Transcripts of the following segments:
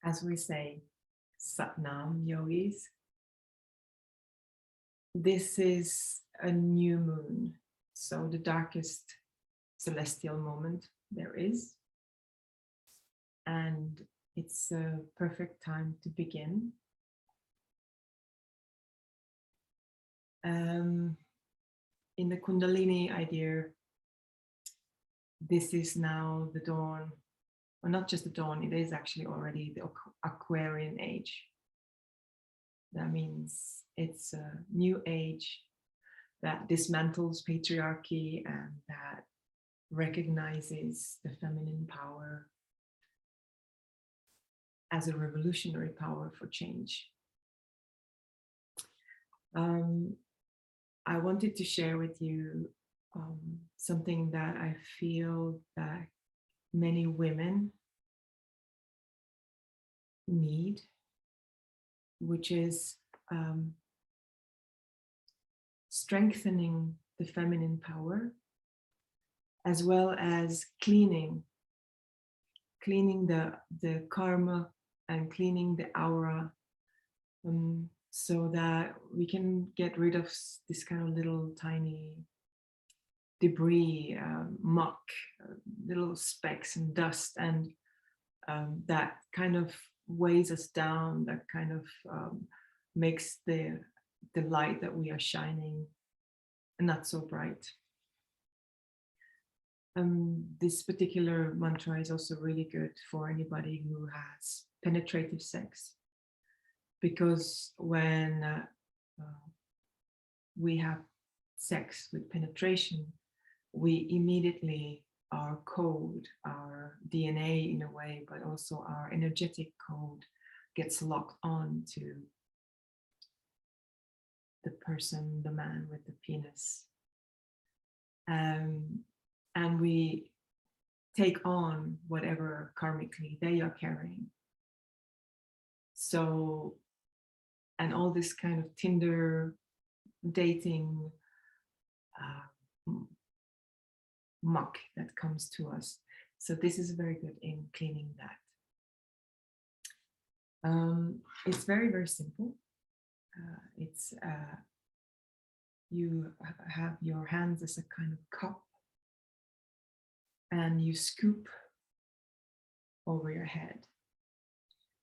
As we say, Satnam yogis, this is a new moon, so the darkest celestial moment there is. And it's a perfect time to begin. In the Kundalini idea, this is now the dawn, or not just the dawn, it is actually already the Aquarian Age. That means it's a new age that dismantles patriarchy and that recognizes the feminine power as a revolutionary power for change. I wanted to share with you something that I feel that many women need, which is strengthening the feminine power, as well as cleaning the karma and cleaning the aura, so that we can get rid of this kind of little tiny debris, muck, little specks and dust, and that kind of weighs us down, that kind of makes the light that we are shining not so bright. This particular mantra is also really good for anybody who has penetrative sex, because when we have sex with penetration, we immediately, our code, our DNA in a way, but also our energetic code gets locked on to the person, the man with the penis. And we take on whatever karmically they are carrying. So, and all this kind of Tinder dating muck that comes to us. So this is very good in cleaning that. It's very, very simple. You have your hands as a kind of cup, and you scoop over your head.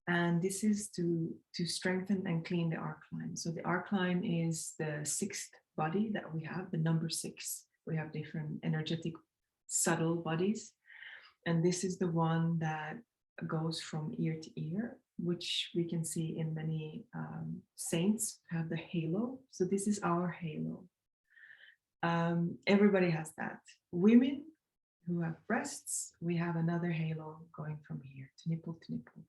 And this is to strengthen and clean the Arcline. So the Arcline is the sixth body that we have, the number 6. We have different energetic, subtle bodies. And this is the one that goes from ear to ear, which we can see in many saints have the halo. So this is our halo. Everybody has that. Women who have breasts, we have another halo going from here to nipple to nipple.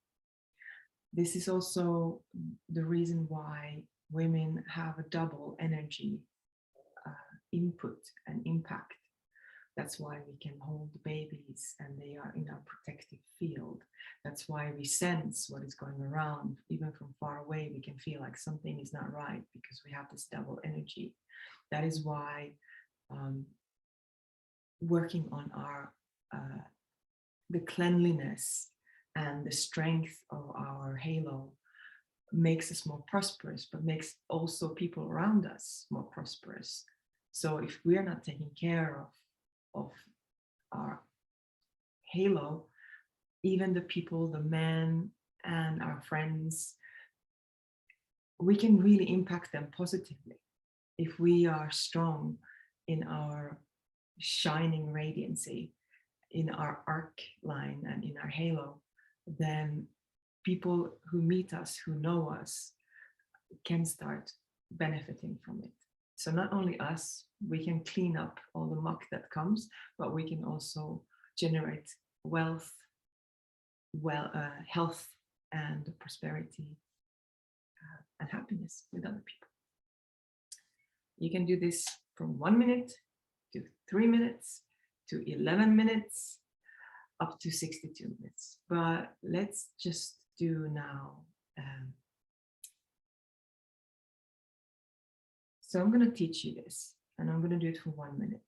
This is also the reason why women have a double energy input and impact. That's why we can hold babies and they are in our protective field. That's why we sense what is going around. Even from far away, we can feel like something is not right because we have this double energy. That is why working on our the cleanliness and the strength of our halo makes us more prosperous, but makes also people around us more prosperous. So if we are not taking care of our halo, even the people, the men and our friends, we can really impact them positively. If we are strong in our shining radiancy, in our arc line and in our halo, then people who meet us, who know us, can start benefiting from it. So not only us, we can clean up all the muck that comes, but we can also generate wealth, health and prosperity and happiness with other people. You can do this from 1 minute to 3 minutes to 11 minutes up to 62 minutes. But let's just do now. So I'm going to teach you this, and I'm going to do it for 1 minute,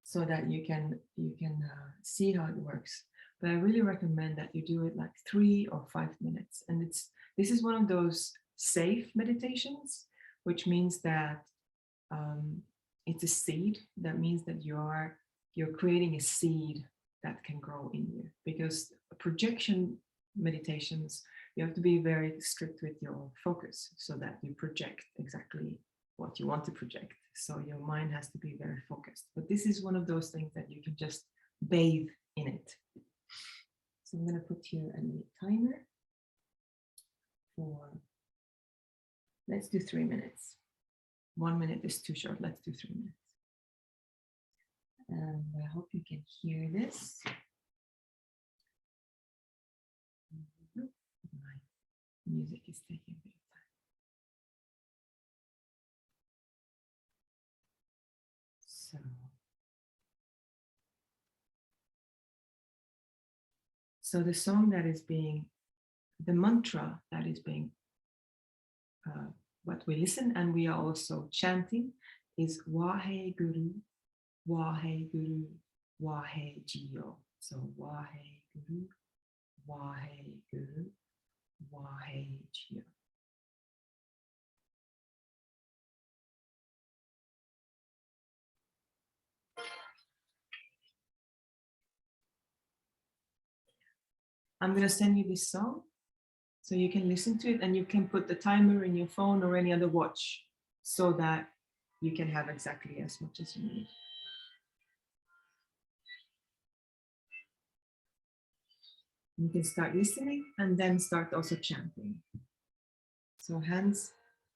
so that you can see how it works. but I really recommend that you do it like 3 or 5 minutes. And this is one of those safe meditations, which means that it's a seed. That means that you're creating a seed that can grow in you. Because projection meditations, you have to be very strict with your focus so that you project exactly what you want to project. So your mind has to be very focused. But this is one of those things that you can just bathe in it. So I'm going to put here a timer for, let's do 3 minutes. 1 minute is too short. Let's do 3 minutes. And I hope you can hear this. My music is taking a bit of time. So the song that is being, the mantra that is being, what we listen and we are also chanting is Wahe Guru, Wahe Guru, Wahe Jiyo. So Wahe Guru, Wahe Guru, Wahe Jiyo. I'm going to send you this song so you can listen to it, and you can put the timer in your phone or any other watch so that you can have exactly as much as you need. You can start listening and then start also chanting. So hands,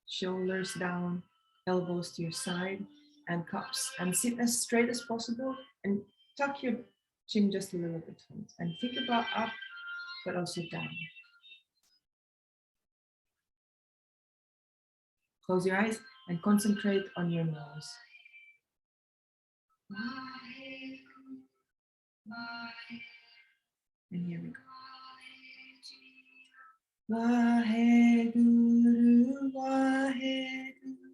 shoulders down, elbows to your side, and cups. And sit as straight as possible and tuck your chin just a little bit. And think about up, but also down. Close your eyes and concentrate on your nose. And here we go. Wahe Guru, Wahe Guru,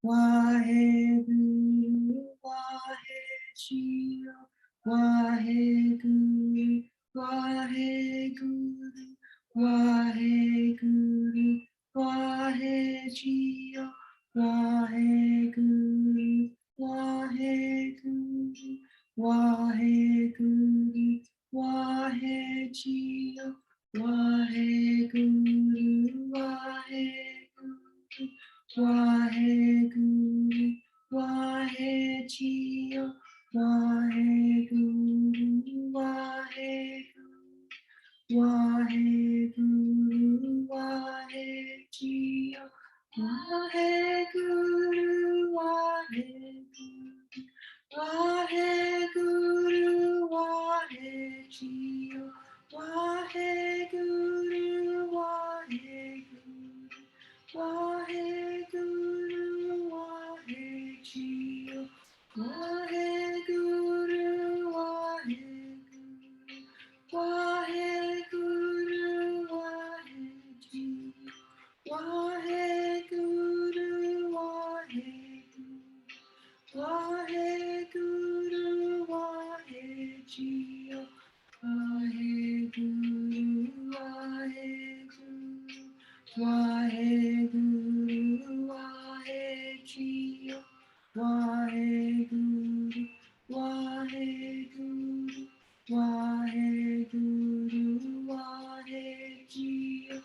Wahe Guru, Wahe Jiyo, Wahe Guru, Wahe Guru, Wahe Guru, Wahe Jiyo, Wahe Guru, Wahe Guru, Wahe Guru, Wahe Jiyo, Wahe Guru, Wahe Guru, Wahe Guru, Wahe Jiyo, Wahe Guru, Wahe Guru, Wahe Guru, Wahe Jiyo, Wahe Guru, Wahe Guru, Wahe Guru, Wahe Jiyo, Wahe Guru, Wahe Guru, Wahe Guru, Wahe Jiyo, Wahe Guru, Wahe Guru, Wahe Guru, Wahe Jiyo, Wahe Guru, Wahe Guru, Wahe Guru, Wahe Jiyo, Wahe Guru, Wahe Guru, Wahe Guru, Wahe Jiyo, Wahe Guru, Wahe Guru, Wahe Guru, Wahe Jiyo,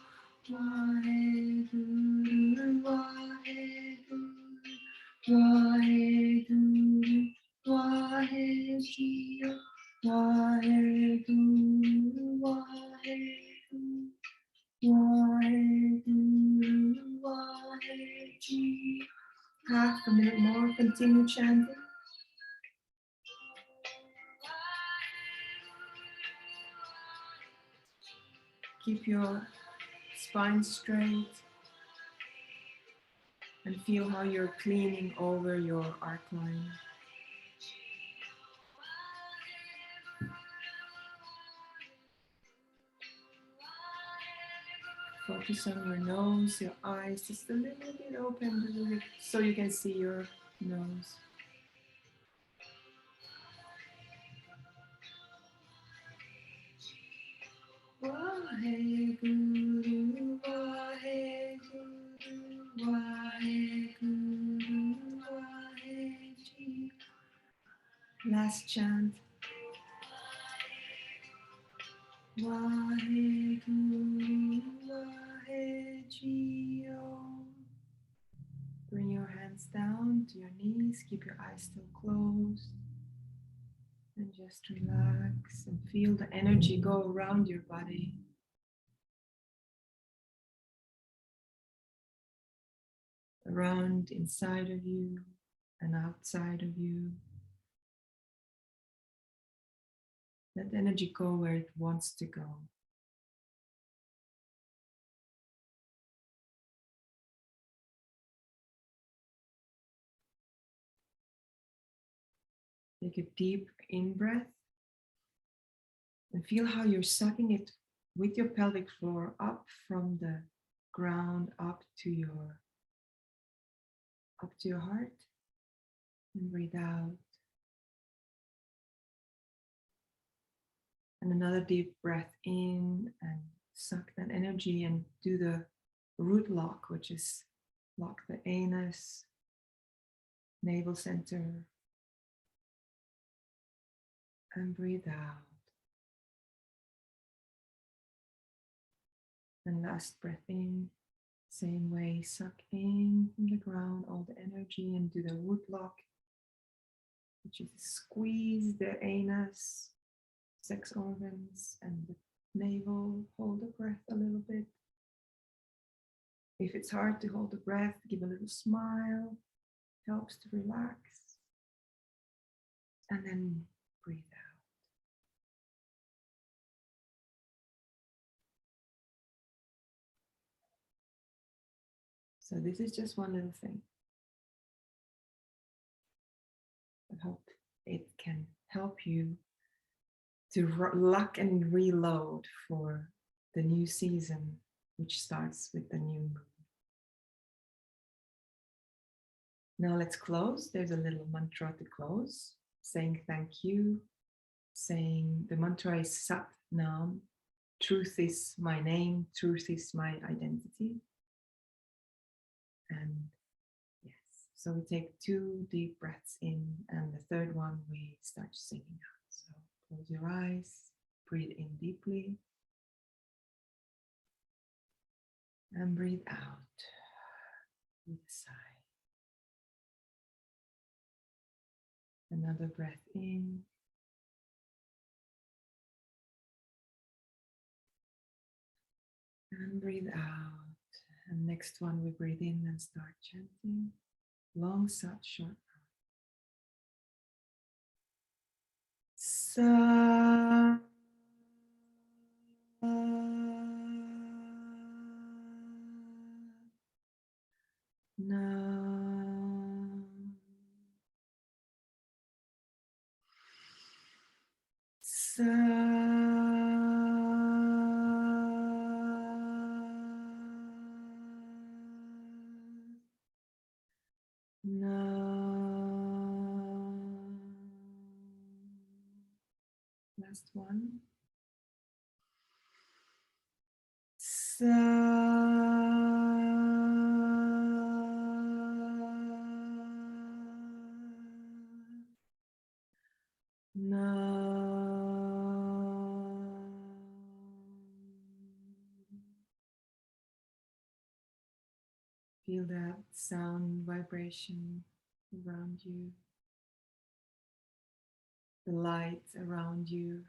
Wahe Guru, Wahe Guru, Wahe Guru, Wahe Jiyo, Wahe Guru, Wahe Guru, Wahe Guru, Wahe Jiyo. Half a minute more, continue chanting. Keep your spine straight and feel how you're cleaning over your Arcline. Focus on your nose, your eyes, just a little bit open so you can see your nose. Waheguru, Waheguru, Waheguru, Waheji. Last chant. Waheguru, Waheji. Bring your hands down to your knees. Keep your eyes still closed. And just relax and feel the energy go around your body. Around inside of you and outside of you. Let the energy go where it wants to go. Take a deep in-breath and feel how you're sucking it with your pelvic floor up from the ground up to your heart. And breathe out. And another deep breath in and suck that energy and do the root lock, which is lock the anus, navel center, and breathe out. And last breath in, same way, suck in from the ground all the energy and do the root lock, which is squeeze the anus, sex organs, and the navel. Hold the breath a little bit. If it's hard to hold the breath, give a little smile, helps to relax. And then breathe out. So this is just one little thing. I hope it can help you to lock and reload for the new season, which starts with the new moon. Now let's close. There's a little mantra to close, saying thank you, saying the mantra is Sat Nam, truth is my name, truth is my identity. And yes, so we take 2 deep breaths in, and the third one we start singing out. So close your eyes, breathe in deeply, and breathe out with a sigh. Another breath in. And breathe out. And next one we breathe in and start chanting. Long Sat, short Sa. Nam. Sa. Last one. Sa. Nam. Feel that sound vibration around you, the light around you.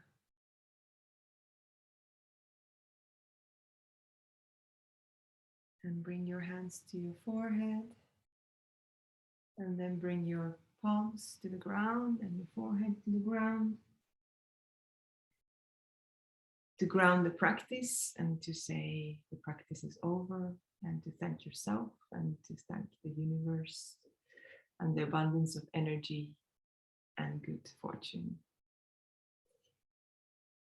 And bring your hands to your forehead. And then bring your palms to the ground and your forehead to the ground. To ground the practice and to say the practice is over, and to thank yourself and to thank the universe and the abundance of energy and good fortune.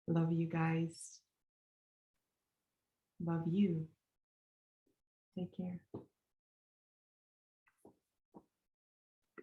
Love you guys. Love you. Take care.